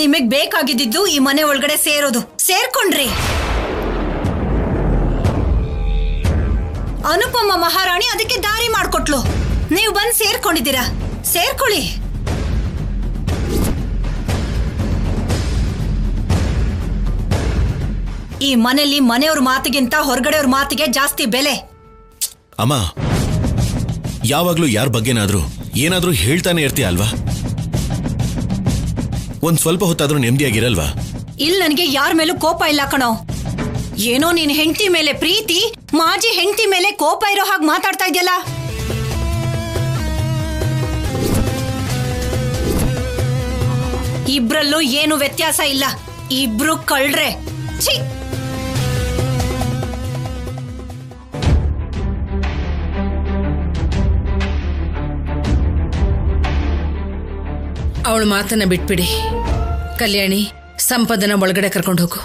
ನಿಮಗ್ ಬೇಕಾಗಿದ್ದು ಈ ಮನೆ ಒಳಗಡೆ ಸೇರೋದು. ಸೇರ್ಕೊಂಡ್ರಿ. ಅನುಪಮ ಮಹಾರಾಣಿ ಅದಕ್ಕೆ ದಾರಿ ಮಾಡ್ಕೊಟ್ಲು. ನೀವು ಬಂದು ಸೇರ್ಕೊಂಡಿದ್ದೀರಾ. ಸೇರ್ಕೊಳ್ಳಿ. ಈ ಮನೆಯಲ್ಲಿ ಮನೆಯವ್ರ ಮಾತಿಗಿಂತ ಹೊರಗಡೆಯವ್ರ ಮಾತಿಗೆ ಜಾಸ್ತಿ ಬೆಲೆ. ಅಮ್ಮ, ಯಾವಾಗ್ಲೂ ಯಾರ ಬಗ್ಗೆನಾದ್ರೂ ಏನಾದ್ರೂ ಹೇಳ್ತಾನೆ ಇರ್ತೀಯ ಅಲ್ವಾ? ಒಂದ್ ಸ್ವಲ್ಪ ಹೊತ್ತಾದ್ರೂ ನೆಮ್ಮದಿಯಾಗಿರಲ್ವಾ? ಇಲ್ಲಿ ನನಗೆ ಯಾರ ಮೇಲೂ ಕೋಪ ಇಲ್ಲ ಕಣೋ. ಏನೋ ನೀನ್ ಹೆಂಡತಿ ಮೇಲೆ ಪ್ರೀತಿ, ಮಾಜಿ ಹೆಂಡತಿ ಮೇಲೆ ಕೋಪ ಇರೋ ಹಾಗೆ ಮಾತಾಡ್ತಾ ಇದೆಯಲ್ಲ. ಇಬ್ರಲ್ಲೂ ಏನು ವ್ಯತ್ಯಾಸ ಇಲ್ಲ. ಇಬ್ರು ಕಳ್ರೆ. ಛೀ. ಅವಳ ಮಾತನ್ನ ಬಿಟ್ಬಿಡಿ. ಕಲ್ಯಾಣಿ, ಸಂಪದನ ಒಳಗಡೆ ಕರ್ಕೊಂಡು ಹೋಗು.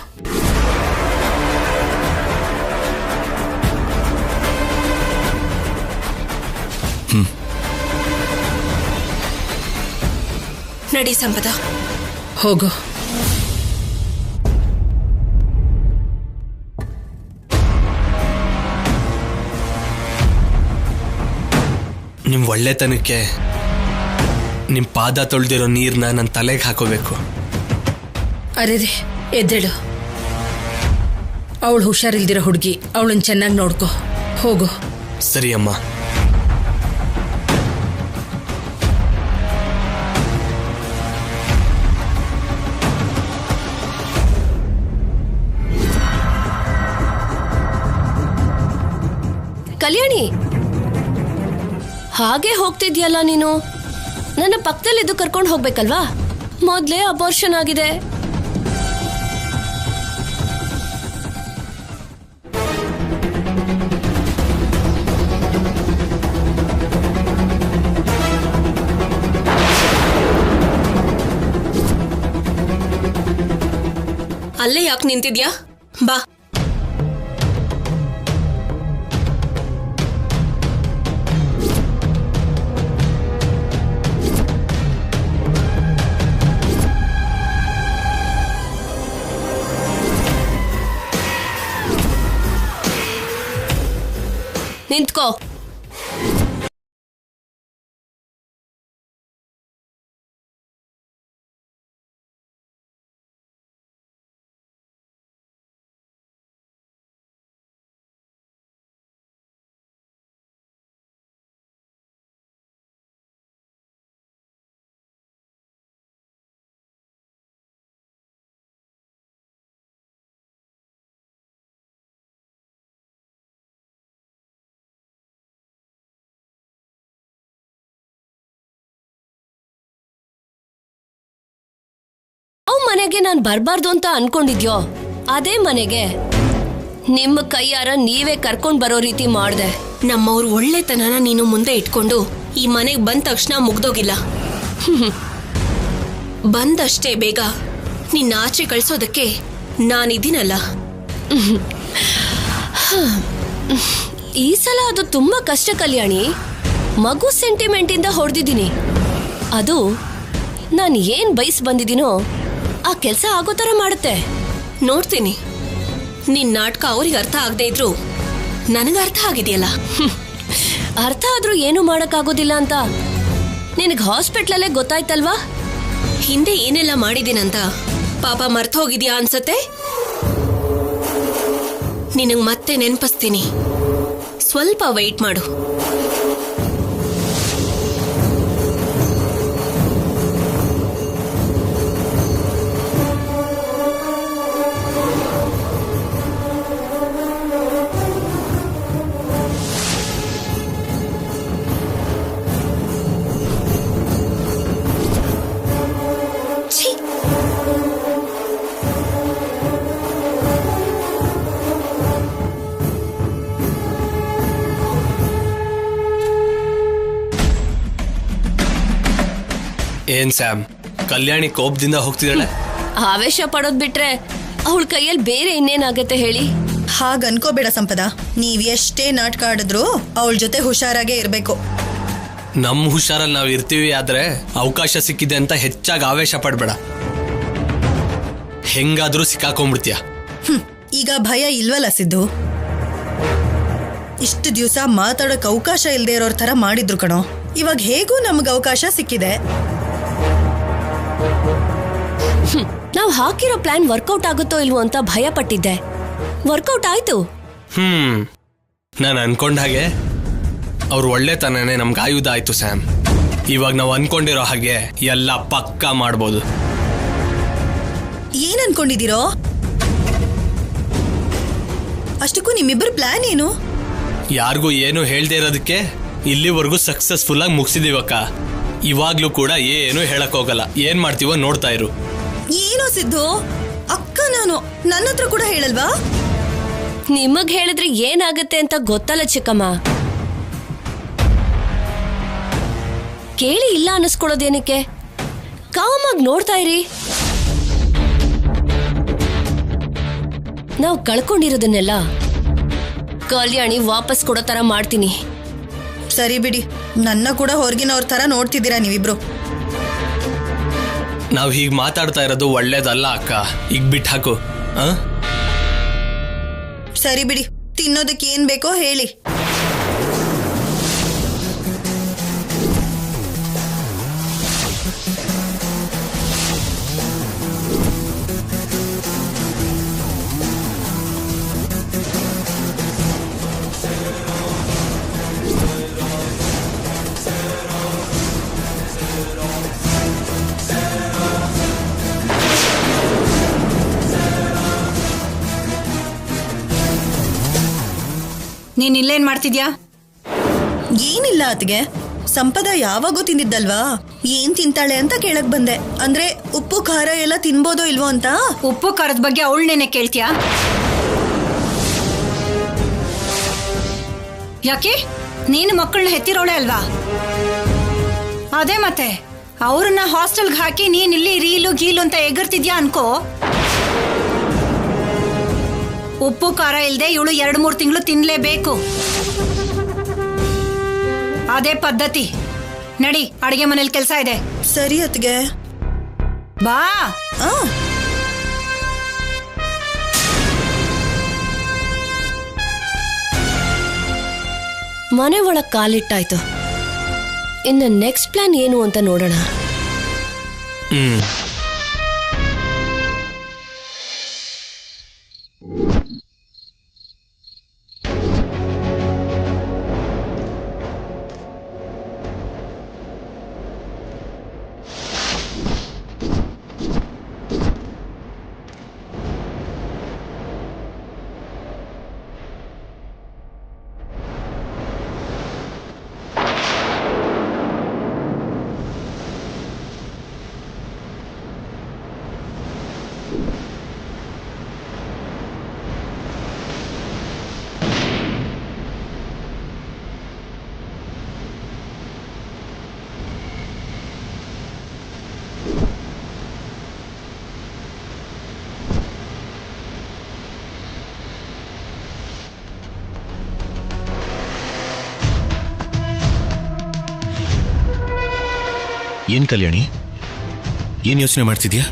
ನಡಿ ಸಂಪದ, ಹೋಗು. ನಿಮ್ ಒಳ್ಳೆತನಕ್ಕೆ ನಿಮ್ ಪಾದ ತೊಳೆದಿರೋ ನೀರ್ನ ನನ್ನ ತಲೆಗೆ ಹಾಕೋಬೇಕು. ಅರೆ ಎದ್ದೇಳು. ಅವಳು ಹುಷಾರಿಲ್ದಿರೋ ಹುಡುಗಿ, ಅವಳನ್ನ ಚೆನ್ನಾಗಿ ನೋಡ್ಕೋ. ಹೋಗು. ಸರಿ ಅಮ್ಮ. ಕಲ್ಯಾಣಿ, ಹಾಗೆ ಹೋಗ್ತಿದ್ಯಲ್ಲ ನೀನು. ನನ್ನ ಪಕ್ಕದಲ್ಲಿ ಇದು ಕರ್ಕೊಂಡು ಹೋಗ್ಬೇಕಲ್ವಾ? ಮೊದ್ಲೇ ಅಬಾರ್ಷನ್ ಆಗಿದೆ. ಅಲ್ಲೇ ಯಾಕೆ ನಿಂತಿದ್ಯಾ? ಬಾ. ನಿಂತ್ಕೋ. ಮನೆಗೆ ನಾನು ಬರಬಾರ್ದು ಅಂತ ಅನ್ಕೊಂಡಿದ್ಯೋ, ಅದೇ ಮನೆಗೆ ನಿಮ್ಮ ಕೈಯಾರ ನೀವೇ ಕರ್ಕೊಂಡ್ ಬರೋ ರೀತಿ ಮಾಡ್ದೆ. ನಮ್ಮವ್ರ ಒಳ್ಳೆತನನ ನೀನು ಮುಂದೆ ಇಟ್ಕೊಂಡು ಈ ಮನೆಗೆ ಬಂದ ತಕ್ಷಣ ಮುಗ್ದೋಗಿಲ್ಲ. ಬಂದಷ್ಟೇ ಬೇಗ ನಿನ್ನ ಆಚೆ ಕಳ್ಸೋದಕ್ಕೆ ನಾನಿದ್ದೀನಲ್ಲ. ಈ ಸಲ ಅದು ತುಂಬಾ ಕಷ್ಟ ಕಲ್ಯಾಣಿ. ಮಗು ಸೆಂಟಿಮೆಂಟಿಂದ ಹೊಡೆದಿದ್ದೀನಿ. ಅದು ನಾನು ಏನ್ ಬಯಸ್ ಬಂದಿದ್ದೀನೋ ಆ ಕೆಲಸ ಆಗೋ ತರ ಮಾಡುತ್ತೆ. ನೋಡ್ತೀನಿ. ನಿನ್ ನಾಟಕ ಅವ್ರಿಗೆ ಅರ್ಥ ಆಗದೆ ಇದ್ರು ನನಗೆ ಅರ್ಥ ಆಗಿದೆಯಲ್ಲ. ಅರ್ಥ ಆದ್ರೂ ಏನು ಮಾಡಕ್ಕಾಗೋದಿಲ್ಲ ಅಂತ ನಿನಗೆ ಹಾಸ್ಪಿಟ್ಲಲ್ಲೇ ಗೊತ್ತಾಯ್ತಲ್ವಾ? ಹಿಂದೆ ಏನೆಲ್ಲ ಮಾಡಿದ್ದೀನಂತ ಪಾಪ ಮರ್ತು ಹೋಗಿದ್ಯಾ ಅನ್ಸತ್ತೆ. ನಿನಗೆ ಮತ್ತೆ ನೆನಪಿಸ್ತೀನಿ. ಸ್ವಲ್ಪ ವೆಯ್ಟ್ ಮಾಡು. ಏನ್ ಸ್ಯಾಮ್, ಕಲ್ಯಾಣಿ ಕೋಪದಿಂದ ಹೋಗ್ತಿದ್ದಾಳೆ? ಆವೇಶ ಪಡೋದ್ ಬಿಟ್ರೆ ಅವಳ ಕೈಯಲ್ಲಿ ಬೇರೆ ಇನ್ನೇನಾಗತ್ತೆ ಹೇಳಿ? ಹಾಗ ಅನ್ಕೋಬೇಡ ಸಂಪದ. ನೀವ್ ಎಷ್ಟೇ ನಾಟಕ ಆಡಿದ್ರು ಅವಳ ಜೊತೆ ಹುಷಾರಾಗೇ ಇರ್ಬೇಕು. ನಮ್ ಹುಷಾರಲ್ಲಿ ನಾವ್ ಇರ್ತೀವಿ, ಆದ್ರೆ ಅವಕಾಶ ಸಿಕ್ಕಿದೆ ಅಂತ ಹೆಚ್ಚಾಗಿ ಆವೇಶ ಪಡ್ಬೇಡ. ಹೆಂಗಾದ್ರೂ ಸಿಕ್ಕಾಕೊಂಡ್ಬಿಡ್ತೀಯ. ಈಗ ಭಯ ಇಲ್ವಲ್ಲ ಸಿದ್ದು? ಇಷ್ಟು ದಿವಸ ಮಾತಾಡೋಕ್ ಅವಕಾಶ ಇಲ್ಲದೆ ಇರೋರ್ ತರ ಮಾಡಿದ್ರು ಕಣೋ. ಇವಾಗ ಹೇಗೂ ನಮ್ಗೆ ಅವಕಾಶ ಸಿಕ್ಕಿದೆ. ನಾವ್ ಹಾಕಿರೋ ಪ್ಲಾನ್ ವರ್ಕೌಟ್ ಆಗುತ್ತೋ ಇಲ್ವೋ ಅಂತ ಭಯ ಪಟ್ಟಿದ್ದೆ. ವರ್ಕೌಟ್ ಆಯ್ತು. ನಾನು ಅನ್ಕೊಂಡ ಹಾಗೆ ಅವ್ರು ಒಳ್ಳೆತನನೇ ನಮ್ಗೆ ಆಯುಧ ಆಯ್ತು ಸ್ಯಾಮ್. ಇವಾಗ ನಾವು ಅನ್ಕೊಂಡಿರೋ ಹಾಗೆ ಎಲ್ಲ ಪಕ್ಕಾ ಮಾಡ್ಬೋದು. ಏನ್ ಅನ್ಕೊಂಡಿದ್ದೀರೋ? ಅಷ್ಟಕ್ಕೂ ನಿಮ್ಮಿಬ್ಬರ ಪ್ಲಾನ್ ಏನು? ಯಾರಿಗೂ ಏನು ಹೇಳ್ದೇ ಇರೋದಕ್ಕೆ ಇಲ್ಲಿವರೆಗೂ ಸಕ್ಸಸ್ಫುಲ್ ಆಗಿ ಮುಗಿಸಿದೀವಕ್ಕ. ಇವಾಗ್ಲೂ ಕೂಡ ಏನು ಹೇಳಕ್ ಹೋಗಲ್ಲ. ಏನ್ ಮಾಡ್ತೀವೋ ನೋಡ್ತಾ ಇರು. ಏನೋ ಸಿದ್ದು, ಅಕ್ಕ ನಾನು ನನ್ನ ಹತ್ರ ಕೂಡ ಹೇಳಲ್ವಾ? ನಿಮಗ್ ಹೇಳಿದ್ರೆ ಏನಾಗತ್ತೆ ಅಂತ ಗೊತ್ತಲ್ಲ ಚಿಕ್ಕಮ್ಮ. ಕೇಳಿ ಇಲ್ಲ ಅನ್ನಿಸ್ಕೊಳ್ಳೋದೇನಕ್ಕೆ? ಕಾಮಾಗಿ ನೋಡ್ತಾ ಇರಿ. ನಾವು ಕಳ್ಕೊಂಡಿರೋದನ್ನೆಲ್ಲ ಕಲ್ಯಾಣಿ ವಾಪಸ್ ಕೊಡೋ ತರ ಮಾಡ್ತೀನಿ. ಸರಿ ಬಿಡಿ, ನನ್ನ ಕೂಡ ಹೊರಗಿನವ್ರ ತರ ನೋಡ್ತಿದ್ದೀರಾ ನೀವಿಬ್ರು. ನಾವ್ ಹೀಗ್ ಮಾತಾಡ್ತಾ ಇರೋದು ಒಳ್ಳೇದಲ್ಲ ಅಕ್ಕ. ಈಗ ಬಿಟ್ಟು ಹಾಕು. ಸರಿ ಬಿಡಿ, ತಿನ್ನೋದಕ್ಕೆ ಏನ್ ಬೇಕೋ ಹೇಳಿ. ನೀನ್ ಇಲ್ಲೇನ್ ಮಾಡ್ತಿದ್ಯಾ? ಏನಿಲ್ಲ ಅತ್ಗೆ, ಸಂಪದ ಯಾವಾಗೂ ತಿಂದಿದ್ದಲ್ವಾ, ಏನ್ ತಿಂತಾಳೆ ಅಂತ ಕೇಳಕ್ ಬಂದೆ. ಅಂದ್ರೆ ಉಪ್ಪು ಖಾರ ಎಲ್ಲ ತಿನ್ಬೋದೋ ಇಲ್ವೋ ಅಂತ. ಉಪ್ಪು ಖಾರದ ಬಗ್ಗೆ ಅವಳನ್ನೇನೆ ಕೇಳ್ತೀಯಾ? ಯಾಕೆ? ನೀನು ಮಕ್ಕಳನ್ನ ಹೆತ್ತಿರೋಳೆ ಅಲ್ವಾ? ಅದೇ ಮತ್ತೆ ಅವ್ರನ್ನ ಹಾಸ್ಟೆಲ್ಗೆ ಹಾಕಿ ನೀನ್ ಇಲ್ಲಿ ರೀಲು ಗೀಲು ಅಂತ ಎಗರ್ತಿದ್ಯಾ ಅನ್ಕೋ. ಉಪ್ಪು ಖಾರ ಇಲ್ದೆ ಇವಳು 2-3 ತಿಂಗಳು ತಿನ್ಲೇಬೇಕು. ಅದೇ ಪದ್ಧತಿ. ನಡಿ, ಅಡಿಗೆ ಮನೇಲಿ ಕೆಲಸ ಇದೆ. ಸರಿ ಅತ್ಗೆ, ಬಾ. ಮನೆ ಒಳಗ್ ಕಾಲಿಟ್ಟಾಯ್ತು. ಇನ್ನು ನೆಕ್ಸ್ಟ್ ಪ್ಲಾನ್ ಏನು ಅಂತ ನೋಡೋಣ. ಏನ್ ಕಲ್ಯಾಣಿ, ಏನ್ ಯೋಚನೆ ಮಾಡ್ತಿದ್ಯಾ?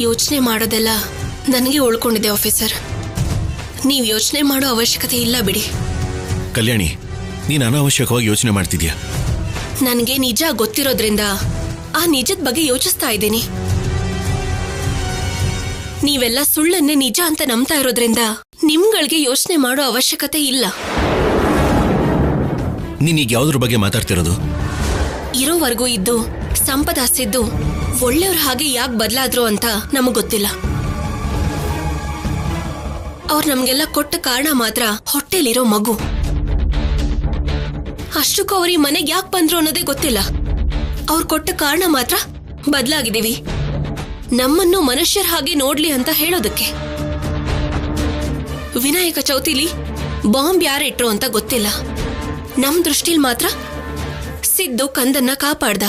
ಯೋಚನೆ ಮಾಡೋದೆಲ್ಲ ನನಗೆ ಉಳ್ಕೊಂಡಿದೆ ಆಫೀಸರ್. ನೀವು ಯೋಚನೆ ಮಾಡೋ ಅವಶ್ಯಕತೆ ಇಲ್ಲ ಬಿಡಿ. ಕಲ್ಯಾಣಿ, ನೀನ್ ಅನಾವಶ್ಯಕವಾಗಿ ಯೋಚನೆ ಮಾಡ್ತಿದ್ಯಾ. ನನಗೆ ನಿಜ ಗೊತ್ತಿರೋದ್ರಿಂದ ಆ ನಿಜದ ಬಗ್ಗೆ ಯೋಚಿಸ್ತಾ ಇದ್ದೀನಿ. ನೀವೆಲ್ಲ ಸುಳ್ಳನ್ನೇ ನಿಜ ಅಂತ ನಂಬ್ತಾ ಇರೋದ್ರಿಂದ ನಿಮ್ಗಳಿಗೆ ಯೋಚನೆ ಮಾಡೋ ಅವಶ್ಯಕತೆ ಇಲ್ಲ. ನೀನೀಗ ಯಾವ್ದ್ರ ಬಗ್ಗೆ ಮಾತಾಡ್ತಿರೋದು? ಇರೋವರೆಗೂ ಇದ್ದು ಸಂಪದಾಸ್ತಿದ್ದು ಒಳ್ಳೆಯವ್ರ ಹಾಗೆ ಯಾಕೆ ಬದಲಾದ್ರು ಅಂತ ನಮಗ್ ಗೊತ್ತಿಲ್ಲ. ಅವ್ರು ನಮ್ಗೆಲ್ಲ ಕೊಟ್ಟ ಕಾರಣ ಮಾತ್ರ ಹೊಟ್ಟೆಲಿರೋ ಮಗು. ಅಷ್ಟಕ್ಕೂ ಅವ್ರ ಈ ಮನೆಗೆ ಯಾಕೆ ಬಂದ್ರು ಅನ್ನೋದೇ ಗೊತ್ತಿಲ್ಲ. ಅವ್ರು ಕೊಟ್ಟ ಕಾರಣ ಮಾತ್ರ ಬದಲಾಗಿದ್ದೀವಿ, ನಮ್ಮನ್ನು ಮನುಷ್ಯರ ಹಾಗೆ ನೋಡ್ಲಿ ಅಂತ ಹೇಳೋದಕ್ಕೆ. ವಿನಾಯಕ ಚೌತಿಲಿ ಬಾಂಬ್ ಯಾರಿಟ್ರು ಅಂತ ಗೊತ್ತಿಲ್ಲ. ನಮ್ ದೃಷ್ಟಿಲ್ ಮಾತ್ರ ಸಿದ್ದು ಕಂದನ್ನ ಕಾಪಾಡ್ದ.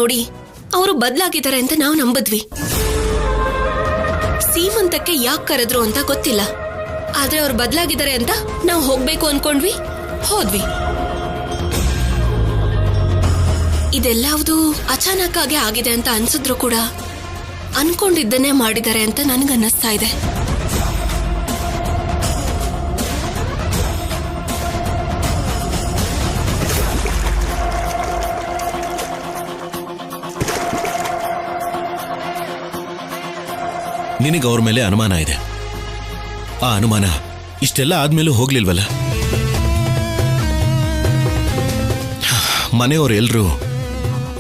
ನೋಡಿ ಅವರು ಬದಲಾಗಿದ್ದಾರೆ ಅಂತ ನಾವು ನಂಬಿದ್ವಿ. ಸೀಮಂತಕ್ಕೆ ಯಾಕೆ ಕರೆದ್ರು ಅಂತ ಗೊತ್ತಿಲ್ಲ, ಆದ್ರೆ ಅವ್ರು ಬದಲಾಗಿದ್ದಾರೆ ಅಂತ ನಾವು ಹೋಗ್ಬೇಕು ಅನ್ಕೊಂಡ್ವಿ, ಹೋದ್ವಿ. ಇದೆಲ್ಲವುದು ಅಚಾನಕ್ ಆಗಿ ಆಗಿದೆ ಅಂತ ಅನ್ಸಿದ್ರು ಕೂಡ ಅನ್ಕೊಂಡಿದ್ದನ್ನೇ ಮಾಡಿದ್ದಾರೆ ಅಂತ ನನ್ಗನ್ನಿಸ್ತಾ ಇದೆ. ನಿನಗೆ ಅವ್ರ ಮೇಲೆ ಅನುಮಾನ ಇದೆ. ಆ ಅನುಮಾನ ಇಷ್ಟೆಲ್ಲ ಆದ್ಮೇಲೂ ಹೋಗ್ಲಿಲ್ವಲ್ಲ? ಮನೆಯವ್ರು ಎಲ್ರೂ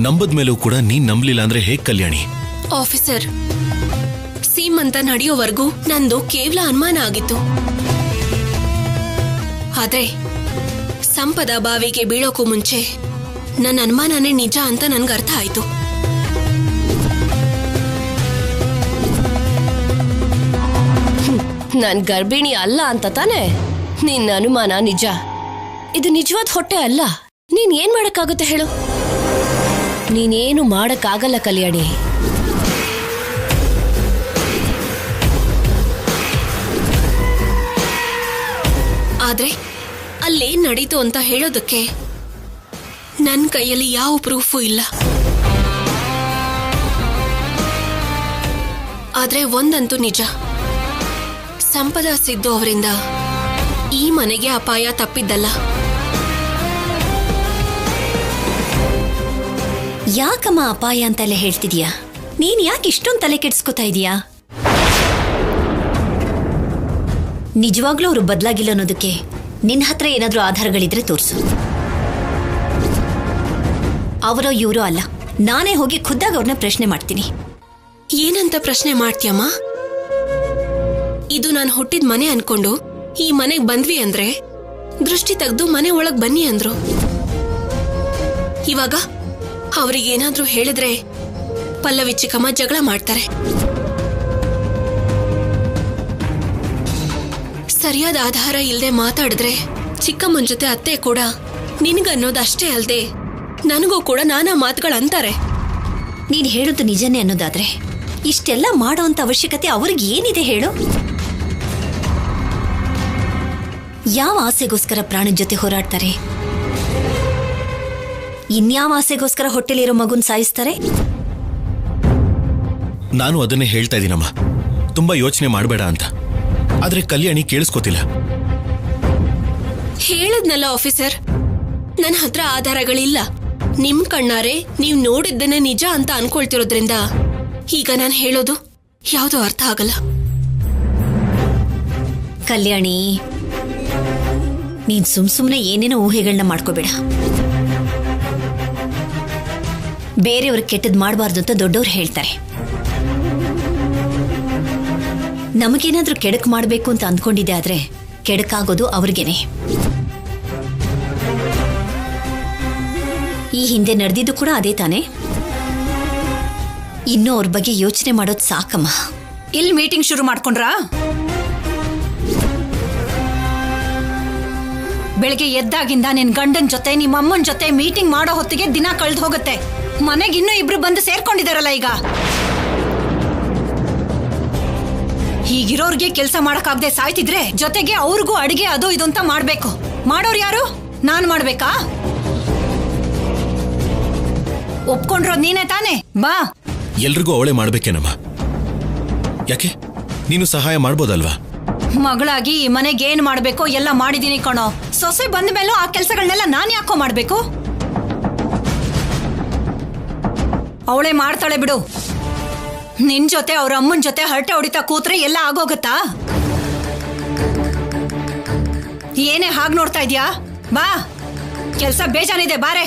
ನಂಬದ ಮೇಲೂ ಕೂಡ ನೀನ್ ನಂಬಲಿಲ್ಲ ಅಂದ್ರೆ ಹೇಗ್ ಕಲ್ಯಾಣಿ? ಆಫೀಸರ್, ಸೀಮಂತ ನಡೆಯೋವರೆಗೂ ನಂದು ಕೇವಲ ಅನುಮಾನ ಆಗಿತ್ತು. ಆದ್ರೆ ಸಂಪದ ಬಾವಿಗೆ ಬೀಳೋಕ್ಕೂ ಮುಂಚೆ ನನ್ನ ಅನುಮಾನನೇ ನಿಜ ಅಂತ ನನ್ಗೆ ಅರ್ಥ ಆಯ್ತು. ನಾನ್ ಗರ್ಭಿಣಿ ಅಲ್ಲ ಅಂತ ತಾನೆ ನಿನ್ನ ಅನುಮಾನ? ನಿಜ. ಇದು ನಿಜವಾದ ಹೊಟ್ಟೆ ಅಲ್ಲ. ನೀನ್ ಏನ್ ಮಾಡಕ್ಕಾಗುತ್ತೆ ಹೇಳು? ನೀನೇನು ಮಾಡಕ್ಕಾಗಲ್ಲ ಕಲ್ಯಾಣಿ. ಆದ್ರೆ ಅಲ್ಲೇನ್ ನಡೀತು ಅಂತ ಹೇಳೋದಕ್ಕೆ ನನ್ನ ಕೈಯಲ್ಲಿ ಯಾವ ಪ್ರೂಫು ಇಲ್ಲ. ಆದ್ರೆ ಒಂದಂತೂ ನಿಜ, ಸಂಪದ ಸಿದ್ದು ಅವರಿಂದ ಈ ಮನೆಗೆ ಅಪಾಯ ತಪ್ಪಿದ್ದಲ್ಲ. ಯಾಕಮ್ಮ ಅಪಾಯ ಅಂತೆಲ್ಲ ಹೇಳ್ತಿದ್ಯಾ? ನೀನ್ ಯಾಕೆ ಇಷ್ಟೊಂದು ತಲೆ ಕೆಡಿಸ್ಕೊತಾ ಇದೀಯಾ? ನಿಜವಾಗ್ಲೂ ಅವರು ಬದಲಾಗಿಲ್ಲ ಅನ್ನೋದಕ್ಕೆ ನಿನ್ನ ಹತ್ರ ಏನಾದ್ರೂ ಆಧಾರಗಳಿದ್ರೆ ತೋರಿಸು. ಅವರೋ ಇವರೋ ಅಲ್ಲ, ನಾನೇ ಹೋಗಿ ಖುದ್ದಾಗಿ ಅವ್ರನ್ನ ಪ್ರಶ್ನೆ ಮಾಡ್ತೀನಿ. ಏನಂತ ಪ್ರಶ್ನೆ ಮಾಡ್ತೀಯಮ್ಮ? ಇದು ನಾನು ಹುಟ್ಟಿದ ಮನೆ ಅನ್ಕೊಂಡು ಈ ಮನೆಗ್ ಬಂದ್ವಿ ಅಂದ್ರೆ ದೃಷ್ಟಿ ತೆಗೆದು ಮನೆ ಒಳಗ್ ಬನ್ನಿ ಅಂದ್ರು. ಇವಾಗ ಅವ್ರಿಗೇನಾದ್ರೂ ಹೇಳಿದ್ರೆ ಪಲ್ಲವಿ ಚಿಕ್ಕಮ್ಮ ಜಗಳ ಮಾಡ್ತಾರೆ. ಸರಿಯಾದ ಆಧಾರ ಇಲ್ಲದೆ ಮಾತಾಡಿದ್ರೆ ಚಿಕ್ಕಮ್ಮನ ಜೊತೆ ಅತ್ತೆ ಕೂಡ ನಿನ್ಗನ್ನೋದಷ್ಟೇ ಅಲ್ದೆ ನನಗೂ ಕೂಡ ನಾನಾ ಮಾತುಗಳಂತಾರೆ. ನೀನ್ ಹೇಳೋದು ನಿಜನೇ ಅನ್ನೋದಾದ್ರೆ ಇಷ್ಟೆಲ್ಲ ಮಾಡೋ ಅಂತ ಅವಶ್ಯಕತೆ ಅವ್ರಿಗೆ ಏನಿದೆ ಹೇಳು? ಯಾವ ಆಸೆಗೋಸ್ಕರ ಪ್ರಾಣದ ಜೊತೆ ಹೋರಾಡ್ತಾರೆ? ಇನ್ಯಾವ ಆಸೆಗೋಸ್ಕರ ಹೊಟ್ಟೆಲಿರೋ ಮಗುನ್ ಸಾಯಿಸ್ತಾರೆ? ನಾನು ಅದನ್ನೇ ಹೇಳ್ತಾ ಇದ್ದೀನಮ್ಮ, ತುಂಬಾ ಯೋಚನೆ ಮಾಡಬೇಡ ಅಂತ. ಆದ್ರೆ ಕಲ್ಯಾಣಿ ಕೇಳಿಸ್ಕೋತಿಲ್ಲ. ಹೇಳದ್ನಲ್ಲ ಆಫೀಸರ್, ನನ್ನ ಹತ್ರ ಆಧಾರಗಳಿಲ್ಲ. ನಿಮ್ ಕಣ್ಣಾರೆ ನೀವ್ ನೋಡಿದ್ದನ್ನೇ ನಿಜ ಅಂತ ಅನ್ಕೊಳ್ತಿರೋದ್ರಿಂದ ಈಗ ನಾನು ಹೇಳೋದು ಯಾವ್ದು ಅರ್ಥ ಆಗಲ್ಲ. ಕಲ್ಯಾಣಿ, ನೀನ್ ಸುಮ್ನೆ ಏನೇನೋ ಊಹೆಗಳನ್ನ ಮಾಡ್ಕೋಬೇಡ. ಬೇರೆಯವ್ರ ಕೆಟ್ಟದ್ ಮಾಡಬಾರ್ದು ಅಂತ ದೊಡ್ಡವ್ರು ಹೇಳ್ತಾರೆ. ನಮಗೇನಾದ್ರೂ ಕೆಡಕ್ ಮಾಡ್ಬೇಕು ಅಂತ ಅಂದ್ಕೊಂಡಿದ್ದೆ ಆದ್ರೆ ಕೆಡಕಾಗೋದು ಅವ್ರಿಗೇನೆ. ಈ ಹಿಂದೆ ನಡೆದಿದ್ದು ಕೂಡ ಅದೇ ತಾನೆ. ಇನ್ನೂ ಅವ್ರ ಬಗ್ಗೆ ಯೋಚನೆ ಮಾಡೋದು ಸಾಕಮ್ಮ. ಇಲ್ಲಿ ಮೀಟಿಂಗ್ ಶುರು ಮಾಡ್ಕೊಂಡ್ರಾ? ಬೆಳಿಗ್ಗೆ ಎದ್ದಾಗಿಂದ ನಿನ್ ಗಂಡನ್ ಜೊತೆ ನಿಮ್ಮ ಅಮ್ಮನ ಜೊತೆ ಮೀಟಿಂಗ್ ಮಾಡೋ ಹೊತ್ತಿಗೆ ದಿನ ಕಳೆದು ಹೋಗುತ್ತೆ. ಮನೆಗೆ ಇನ್ನೂ ಇಬ್ರು ಬಂದು ಸೇರ್ಕೊಂಡಿದಾರಲ್ಲ ಈಗ. ಹೀಗಿರೋರ್ಗೆ ಕೆಲಸ ಮಾಡಕ್ಕಾಗದೆ ಸಾಯ್ತಿದ್ರೆ ಜೊತೆಗೆ ಅವ್ರಿಗೂ ಅಡಿಗೆ ಅದು ಇದು ಅಂತ ಮಾಡ್ಬೇಕು. ಮಾಡೋರು ಯಾರು? ನಾನ್ ಮಾಡ್ಬೇಕಾ? ಒಪ್ಕೊಂಡ್ರೋದ್ ನೀನೇ ತಾನೆ? ಬಾ. ಎಲ್ರಿಗೂ ಅವಳೇ ಮಾಡ್ಬೇಕೇನಮ್ಮ? ಯಾಕೆ, ನೀನು ಸಹಾಯ ಮಾಡ್ಬೋದಲ್ವಾ? ಮಗಳಾಗಿ ಈ ಮನೆಗೆ ಏನ್ ಮಾಡ್ಬೇಕೋ ಎಲ್ಲ ಮಾಡಿದೀನಿ ಕಣೋ. ಸೊಸೆ ಬಂದ ಮೇಲೂ ಆ ಕೆಲ್ಸಗಳನ್ನೆಲ್ಲ ನಾನ್ ಯಾಕೋ ಮಾಡ್ಬೇಕು? ಅವಳೇ ಮಾಡ್ತಾಳೆ ಬಿಡು. ನಿನ್ ಜೊತೆ ಅವ್ರ ಅಮ್ಮನ ಜೊತೆ ಹರಟೆ ಹೊಡಿತಾ ಕೂತ್ರೆ ಎಲ್ಲ ಆಗೋಗತ್ತಾ? ಏನೇ ಹಾಗೆ ನೋಡ್ತಾ ಇದ್ಯಾ? ಬಾ, ಕೆಲ್ಸ ಬೇಜಾನಿದೆ, ಬಾರೆ.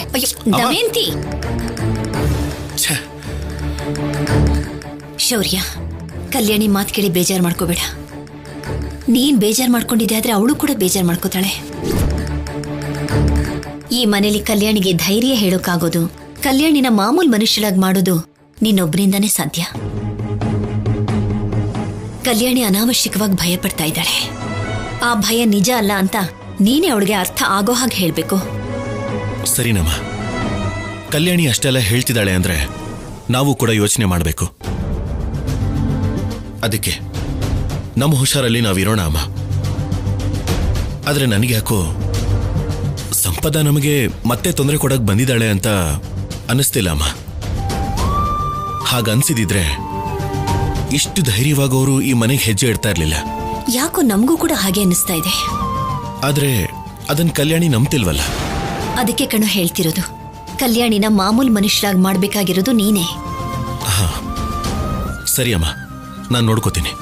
ದಮಯಂತಿ, ಶೌರ್ಯ, ಕಲ್ಯಾಣಿ ಮಾತು ಕೇಳಿ ಬೇಜಾರು ಮಾಡ್ಕೋಬೇಡ. ನೀನ್ ಬೇಜಾರು ಮಾಡ್ಕೊಂಡಿದ್ದೆ ಆದ್ರೆ ಅವಳು ಕೂಡ ಬೇಜಾರು ಮಾಡ್ಕೋತಾಳೆ. ಈ ಮನೇಲಿ ಕಲ್ಯಾಣಿಗೆ ಧೈರ್ಯ ಹೇಳೋಕ್ಕಾಗೋದು, ಕಲ್ಯಾಣಿನ ಮಾಮೂಲು ಮನುಷ್ಯಳಾಗಿ ಮಾಡೋದು ನಿನ್ನೊಬ್ಬರಿಂದಾನೇ ಸಾಧ್ಯ. ಕಲ್ಯಾಣಿ ಅನಾವಶ್ಯಕವಾಗಿ ಭಯ ಪಡ್ತಾ ಇದ್ದಾಳೆ. ಆ ಭಯ ನಿಜ ಅಲ್ಲ ಅಂತ ನೀನೇ ಅವಳಿಗೆ ಅರ್ಥ ಆಗೋ ಹಾಗೆ ಹೇಳ್ಬೇಕು. ಸರಿನಮ್ಮ, ಕಲ್ಯಾಣಿ ಅಷ್ಟೆಲ್ಲ ಹೇಳ್ತಿದ್ದಾಳೆ ಅಂದ್ರೆ ನಾವು ಕೂಡ ಯೋಚನೆ ಮಾಡಬೇಕು. ಅದಕ್ಕೆ ನಮ್ಮ ಹುಷಾರಲ್ಲಿ ನಾವಿರೋಣ ಅಮ್ಮ. ಆದ್ರೆ ನನಗೆ ಯಾಕೋ ಸಂಪದ ನಮಗೆ ಮತ್ತೆ ತೊಂದರೆ ಕೊಡಕ್ ಬಂದಿದ್ದಾಳೆ ಅಂತ ಅನ್ನಿಸ್ತಿಲ್ಲ ಅಮ್ಮ. ಹಾಗನ್ಸಿದಿದ್ರೆ ಇಷ್ಟು ಧೈರ್ಯವಾಗವರು ಈ ಮನೆಗೆ ಹೆಜ್ಜೆ ಇಡ್ತಾ ಇರ್ಲಿಲ್ಲ. ಯಾಕೋ ನಮಗೂ ಕೂಡ ಹಾಗೆ ಅನ್ನಿಸ್ತಾ ಇದೆ. ಆದ್ರೆ ಅದನ್ ಕಲ್ಯಾಣಿ ನಂಬ್ತಿಲ್ವಲ್ಲ. ಅದಕ್ಕೆ ಕಣೋ ಹೇಳ್ತಿರೋದು, ಕಲ್ಯಾಣಿನ ಮಾಮೂಲು ಮನುಷ್ಯರಾಗಿ ಮಾಡ್ಬೇಕಾಗಿರೋದು ನೀನೇ. ಹಾ ಸರಿ ಅಮ್ಮ, ನಾನು ನೋಡ್ಕೋತೀನಿ.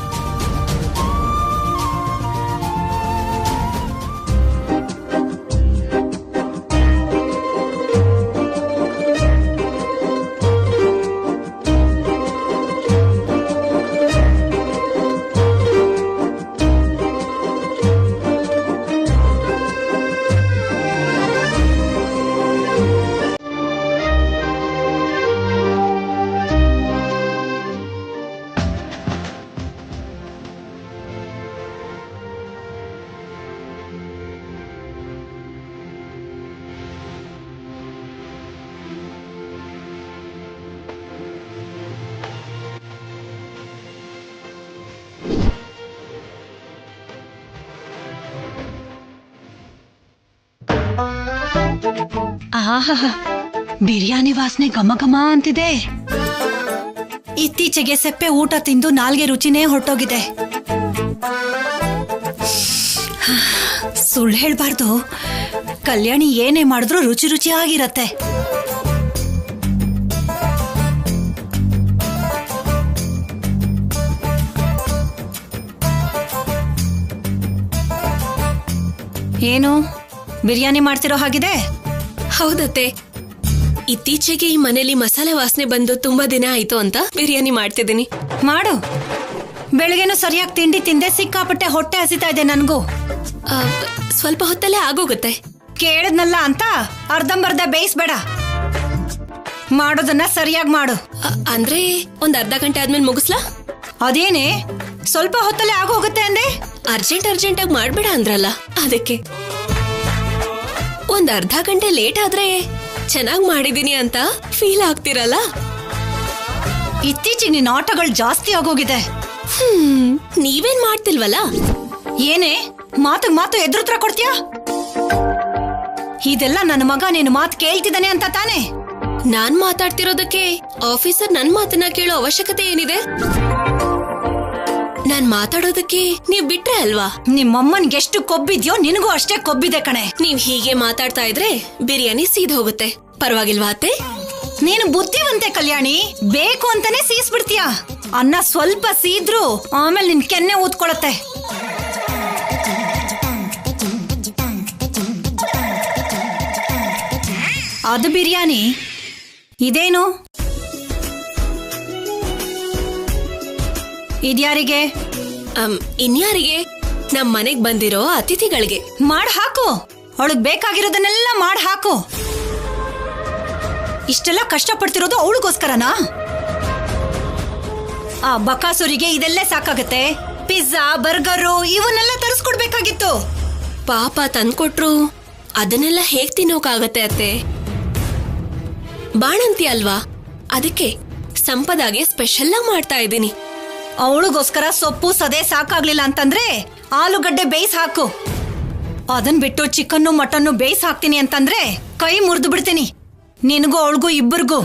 ಆಹಾ, ಬಿರಿಯಾನಿ ವಾಸನೆ ಘಮ ಘಮ ಅಂತಿದೆ. ಇತ್ತೀಚೆಗೆ ಸೆಪ್ಪೆ ಊಟ ತಿಂದು ನಾಲ್ಗೆ ರುಚಿನೇ ಹೊರಟೋಗಿದೆ. ಸುಳ್ಳು ಹೇಳ್ಬಾರ್ದು, ಕಲ್ಯಾಣಿ ಏನೇ ಮಾಡಿದ್ರು ರುಚಿ ರುಚಿಯಾಗಿರತ್ತೆ. ಏನು ಬಿರಿಯಾನಿ ಮಾಡ್ತಿರೋ ಹಾಗಿದೆ? ಹೌದತ್ತೆ, ಇತ್ತೀಚೆಗೆ ಈ ಮನೇಲಿ ಮಸಾಲೆ ವಾಸನೆ ಬಂದು ತುಂಬಾ ದಿನ ಆಯ್ತು ಅಂತ ಬಿರಿಯಾನಿ ಮಾಡ್ತಿದ್ದೀನಿ. ಮಾಡು. ಬೆಳಗ್ಗೆನೂ ಸರಿಯಾಗಿ ತಿಂಡಿ ತಿಂದೆ, ಸಿಕ್ಕಾಪಟ್ಟೆ ಹೊಟ್ಟೆ ಹಸಿತಾ ಇದೆ ನನ್ಗೂ. ಸ್ವಲ್ಪ ಹೊತ್ತಲ್ಲೇ ಆಗೋಗುತ್ತೆ. ಕೇಳದ್ನಲ್ಲ ಅಂತ ಅರ್ಧಂಬರ್ಧ ಬೇಯಿಸ್ಬೇಡ, ಮಾಡೋದನ್ನ ಸರಿಯಾಗಿ ಮಾಡು. ಅಂದ್ರೆ ಒಂದ್ ಅರ್ಧ ಗಂಟೆ ಆದ್ಮೇಲೆ ಮುಗಿಸ್ಲಾ? ಅದೇನೆ ಸ್ವಲ್ಪ ಹೊತ್ತಲ್ಲೇ ಆಗೋಗುತ್ತೆ ಅಂದೆ. ಅರ್ಜೆಂಟ್ ಆಗಿ ಮಾಡ್ಬೇಡ ಅಂದ್ರಲ್ಲ, ಅದಕ್ಕೆ. ಒಂದ್ ಅರ್ಧ ಗಂಟೆ ಲೇಟ್ ಆದ್ರೆ ಚೆನ್ನಾಗ್ ಮಾಡಿದೀನಿ ಅಂತ ಫೀಲ್ ಆಗ್ತಿರಲ್ಲ. ಇತ್ತೀಚೆಗೆ ನಿನ್ನ ಆಟಗಳು ಜಾಸ್ತಿ ಆಗೋಗಿದೆ. ನೀವೇನ್ ಮಾಡ್ತಿಲ್ವಲ್ಲ? ಏನೇ ಮಾತು ಎದುರುತ್ರ ಕೊಡ್ತೀಯಾ? ಇದೆಲ್ಲ ನನ್ನ ಮಗ ನಿನ್ನ ಮಾತು ಕೇಳ್ತಿದ್ದಾನೆ ಅಂತ ತಾನೆ? ನಾನ್ ಮಾತಾಡ್ತಿರೋದಕ್ಕೆ ಆಫೀಸರ್ ನನ್ ಮಾತನ್ನ ಕೇಳೋ ಅವಶ್ಯಕತೆ ಏನಿದೆ? ನಾನ್ ಮಾತಾಡೋದಕ್ಕೆ ನೀವ್ ಬಿಟ್ರೆ ಅಲ್ವಾ? ನಿಮ್ಮಮ್ಮನ್ಗೆ ಎಷ್ಟು ಕೊಬ್ಬಿದ್ಯೋ ನಿನಗೂ ಅಷ್ಟೇ ಕೊಬ್ಬಿದೆ ಕಣೆ. ನೀವ್ ಹೀಗೆ ಮಾತಾಡ್ತಾ ಇದ್ರೆ ಬಿರಿಯಾನಿ ಸೀದ್ ಹೋಗುತ್ತೆ. ಪರವಾಗಿಲ್ವಾ ಅತ್ತೆ? ನೀನು ಬುದ್ಧಿವಂತೆ ಕಲ್ಯಾಣಿ, ಬೇಕು ಅಂತಾನೆ ಸೀಸ್ಬಿಡ್ತೀಯ. ಅನ್ನ ಸ್ವಲ್ಪ ಸೀದ್ರು ಆಮೇಲೆ ನಿನ್ ಕೆನ್ನೆ ಊದ್ಕೊಳತ್ತೆ. ಅದು ಬಿರಿಯಾನಿ, ಇದೇನು? ಇದ್ಯಾರಿಗೆ? ಇನ್ಯಾರಿಗೆ? ನಮ್ ಮನೆಗ್ ಬಂದಿರೋ ಅತಿಥಿಗಳಿಗೆ. ಮಾಡ್ ಹಾಕು, ಅವಳಿಗೆ ಬೇಕಾಗಿರೋದನ್ನೆಲ್ಲ ಮಾಡ್ ಹಾಕು. ಇಷ್ಟೆಲ್ಲ ಕಷ್ಟಪಡ್ತಿರೋದು ಅವಳಿಗೋಸ್ಕರನಾ? ಆ ಬಕಾಸುರಿಗೆ ಇದೆಲ್ಲೇ ಸಾಕಾಗತ್ತೆ. ಪಿಜ್ಜಾ, ಬರ್ಗರು ಇವನ್ನೆಲ್ಲ ತರಿಸ್ಕೊಡ್ಬೇಕಾಗಿತ್ತು. ಪಾಪ ತಂದ್ಕೊಟ್ರು ಅದನ್ನೆಲ್ಲ ಹೇಗ್ ತಿನ್ನೋಕಾಗತ್ತೆ ಅತ್ತೆ? ಬಾಣಂತಿ ಅಲ್ವಾ, ಅದಕ್ಕೆ ಸಂಪದಾಗೆ ಸ್ಪೆಷಲ್ ಆಗಿ ಮಾಡ್ತಾ ಇದ್ದೀನಿ. ಅವಳಿಗೋಸ್ಕರ ಸೊಪ್ಪು ಸದೆ ಸಾಕಾಗ್ಲಿಲ್ಲ ಅಂತಂದ್ರೆ ಆಲೂಗಡ್ಡೆ ಬೇಯಿಸ್ ಹಾಕು. ಅದನ್ ಬಿಟ್ಟು ಚಿಕನ್ನು ಮಟನ್ನು ಬೇಯಿಸ್ ಹಾಕ್ತೀನಿ ಅಂತಂದ್ರೆ ಕೈ ಮುರಿದು ಬಿಡ್ತೀನಿ, ನಿನಗೂ ಅವಳಿಗೂ ಇಬ್ಬರಿಗೂ.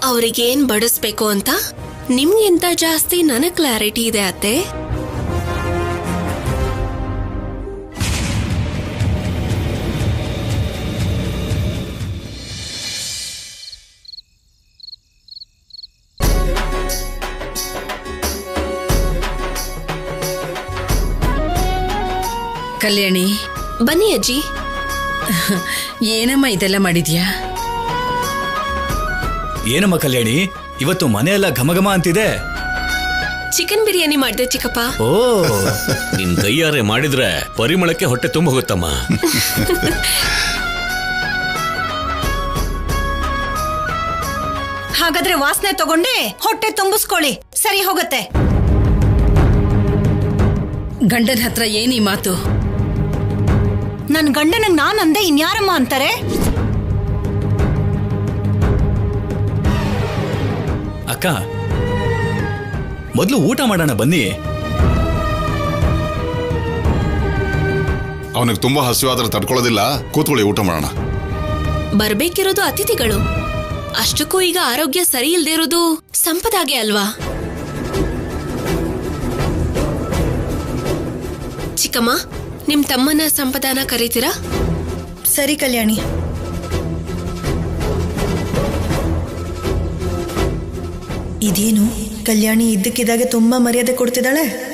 ಅವ್ರಿಗೇನ್ ಬಡಿಸ್ಬೇಕು ಅಂತ ನಿಮ್ಗಿಂತ ಜಾಸ್ತಿ ನನಗ್ ಕ್ಲಾರಿಟಿ ಇದೆ ಅತ್ತೆ. ಕಲ್ಯಾಣಿ, ಬನ್ನಿ ಅಜ್ಜಿ. ಏನಮ್ಮ ಇದೆಲ್ಲ ಮಾಡಿದ್ಯಾ? ಏನಮ್ಮ ಕಲ್ಯಾಣಿ, ಇವತ್ತು ಮನೆಯೆಲ್ಲ ಘಮಘಮ ಅಂತಿದೆ. ಚಿಕನ್ ಬಿರಿಯಾನಿ ಮಾಡಿದೆ ಚಿಕ್ಕಪ್ಪ. ಓ, ನಿನ್ ಕೈಯಾರೆ ಮಾಡಿದ್ರೆ ಪರಿಮಳಕ್ಕೆ ಹೊಟ್ಟೆ ತುಂಬ ಹೋಗುತ್ತಮ್ಮ. ಹಾಗಾದ್ರೆ ವಾಸನೆ ತಗೊಂಡೆ ಹೊಟ್ಟೆ ತುಂಬಿಸ್ಕೊಳ್ಳಿ, ಸರಿ ಹೋಗುತ್ತೆ. ಗಂಡನ ಹತ್ರ ಏನೀ ಮಾತು? ನನ್ ಗಂಡನಿಗೆ ನಾನ್ ಅಂದೆ ಇನ್ಯಾರಮ್ಮ ಅಂತಾರೆ? ಅಕ್ಕ, ಮೊದಲು ಊಟ ಮಾಡೋಣ ಬನ್ನಿ. ಅವನಿಗೆ ತುಂಬಾ ಹಸಿವಾದ್ರೆ ತಡ್ಕೊಳ್ಳೋದಿಲ್ಲ. ಕೂತ್ಕೊಳ್ಳಿ, ಊಟ ಮಾಡೋಣ. ಬರ್ಬೇಕಿರೋದು ಅತಿಥಿಗಳು. ಅಷ್ಟಕ್ಕೂ ಈಗ ಆರೋಗ್ಯ ಸರಿ ಇಲ್ದೇ ಇರೋದು ಸಂಪದಾಗೆ ಅಲ್ವಾ? ಚಿಕ್ಕಮ್ಮ, ನಿಮ್ ತಮ್ಮನ ಸಂಪದಾನ ಕರೀತೀರಾ? ಸರಿ ಕಲ್ಯಾಣಿ. ಇದೇನು ಕಲ್ಯಾಣಿ ಇದ್ದಕ್ಕಿದ್ದಾಗೆ ತುಂಬಾ ಮರ್ಯಾದೆ ಕೊಡ್ತಿದ್ದಾಳೆ.